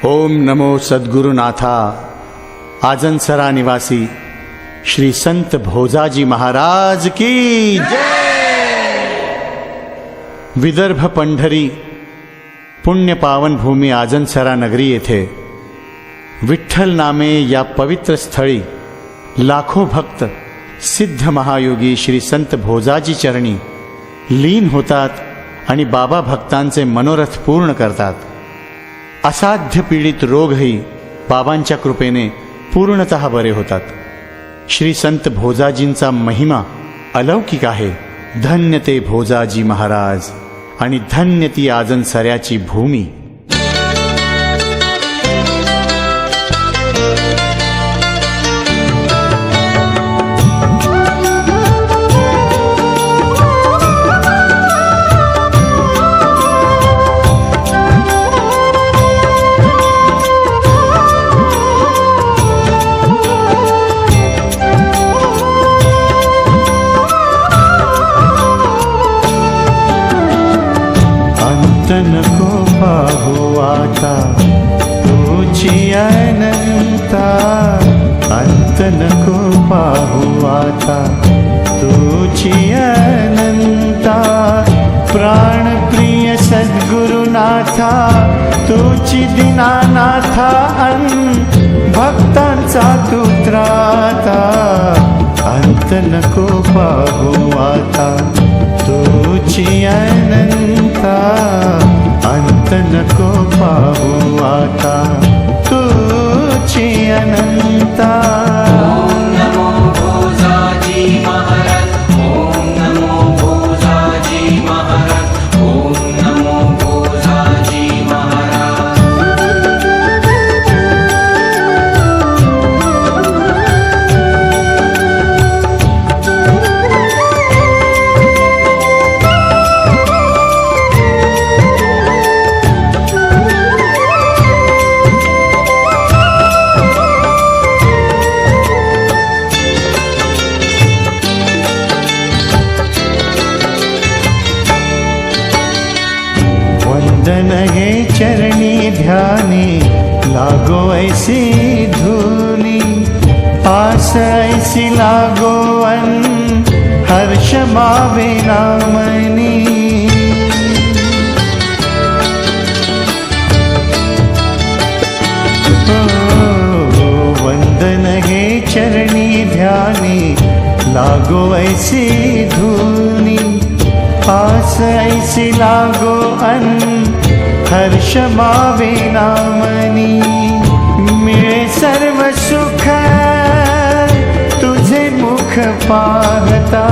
ओम नमो सद्गुरुनाथा आजनसरा निवासी श्री संत भोजाजी महाराज की जय। विदर्भ पंढरी पुण्य पावन भूमी आजनसरा नगरी येथे विठ्ठल नामे या पवित्र स्थळी लाखो भक्त सिद्ध महायोगी श्री संत भोजाजी चरणी लीन होतात आणि बाबा भक्तांचे मनोरथ पूर्ण करतात। असाध्य पीडित रोगही बाबांच्या कृपेने पूर्णतः बरे होतात। श्री संत भोजाजींचा महिमा अलौकिक आहे। धन्य ते भोजाजी महाराज आणि धन्य ती आजनसऱ्याची भूमी। नको पाहू आता तुझी अनंता, अंत नको पाहू आता तुझी अनंता। प्राणप्रिय सद्गुरुनाथा तुझी दीनानाथा, भक्तांचा तू त्राता। अंत नको पाहू आता तुझी अनंता, अंत नको पाहू आता तुझी अनंता। ओम नमो भोजाजी महाराज, ओम नमो भोजाजी महाराज, ओम नमो भोजाजी महाराज। वंदन हे चरणी ध्यानी लागो ऐसी धूली, आस ऐसी लागो हर्ष मावे नामनी। वंदन हे चरणी ध्यानी लागो ऐसी धूली, आस ऐसी लागो हर्ष मावे नामनी। मिळे सर्व सुख तुझे मुख पाहता,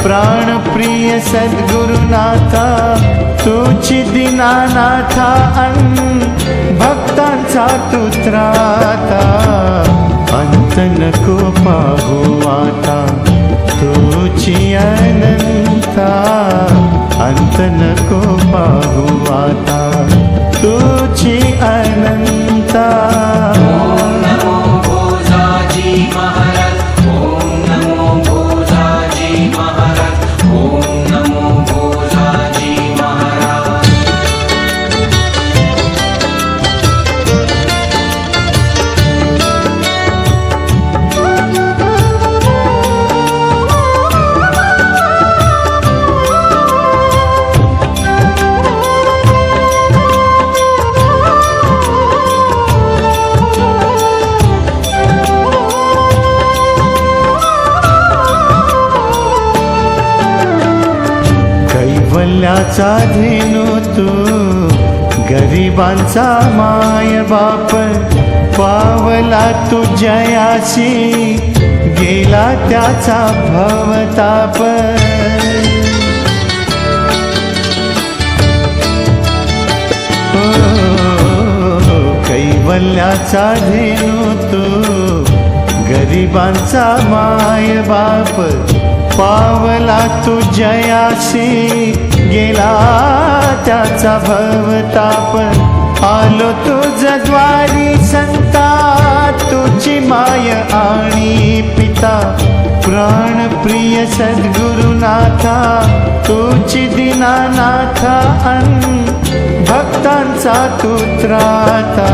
प्राणप्रिय सद्गुरुनाथा तुझी दीनानाथा, भक्तांचा तू त्राता। अंत नको पाहू आता तुझी अनंता, अंत नको पाहू आता तुझी अनंता। ओम नमो भोजाजी महाराज, ओम नमो भोजाजी महाराज, ओम नमो भोजाजी महाराज। कैवल्याचा धेनू तू गरिबांचा माय बाप, पावला तू जयासी गेला त्याचा भवताप। कैवल्याचा धेनू तू गरिबांचा माय बाप, पावला तू जयासी गेला त्याचा भवताप। आलो तुझ द्वारी संता तुझी माय आणि पिता, प्राणप्रिय सद्गुरुनाथा तूच दीनानाथा भक्तांचा तू त्राता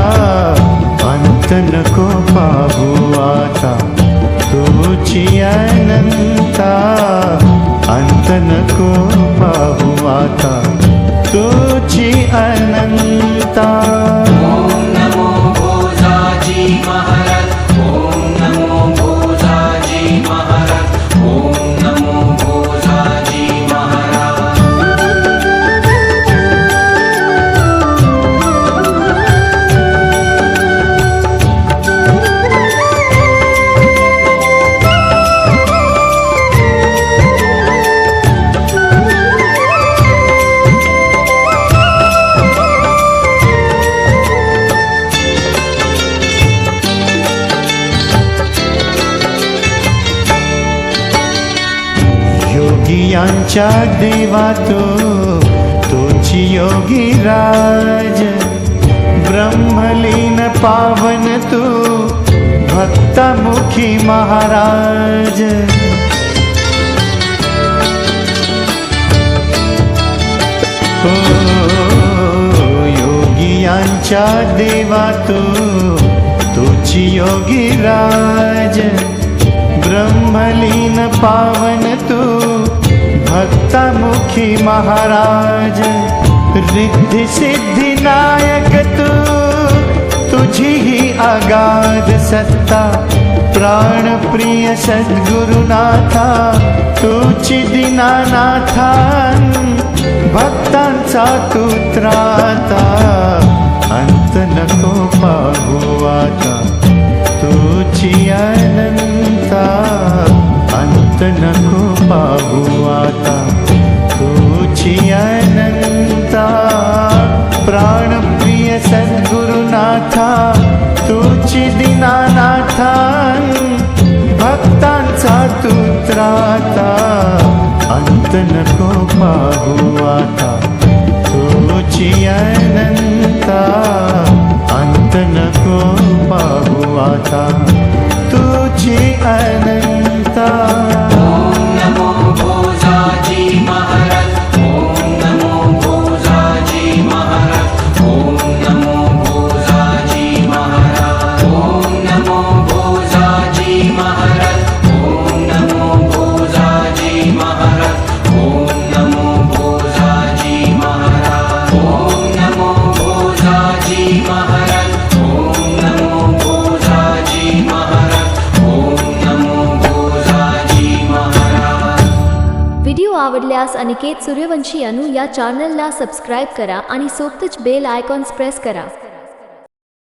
अंत नको पाहू आता तुझी अनंता अंत नको पाहू आता तुझी अनंता ॐ नमो भोजाजी महाराज ॐ नमो भोजाजी महाराज ॐ नमो भोजाजी महाराज योगियांच्या देवा तोची योगी राज ब्रह्मलीन पावन तू भक्तमुखी महाराज ओ योगियांच्या देवा तोची योगी राज ब्रह्मलीन पावन तू भक्तमुखी महाराज रिद्धी सिद्धी नायक तू तुझी ही अगाध सत्ता प्राणप्रिय सद्गुरुनाथा तुझी दीनानाथा भक्तांचा तू त्राता अंत नको पाहू आता तुझी अनंता अंत नको पाहू आता तुझी अनंता प्राणप्रिय सद्गुरुनाथा तुझी दीनानाथा भक्तांचा तू त्राता अंत नको पाहू आता तुझी अनंता अंत नको पाहू आता तुझी अनंता ॐ नमो भोजाजी महाराज ॐ नमो भोजाजी महाराज ॐ नमो भोजाजी महाराज ॐ नमो भोजाजी महाराज ॐ नमो भोजाजी महाराज ॐ नमो भोजाजी महाराज ॐ नमो भोजाजी महाराज ॐ नमो भोजाजी महाराज ॐ नमो भोजाजी महाराज व्हिडिओ आवडल्यास अनिकेत सूर्यवंशी अनु या चॅनलला सबस्क्राईब करा आणि सोबतच बेल आयकॉन्स प्रेस करा.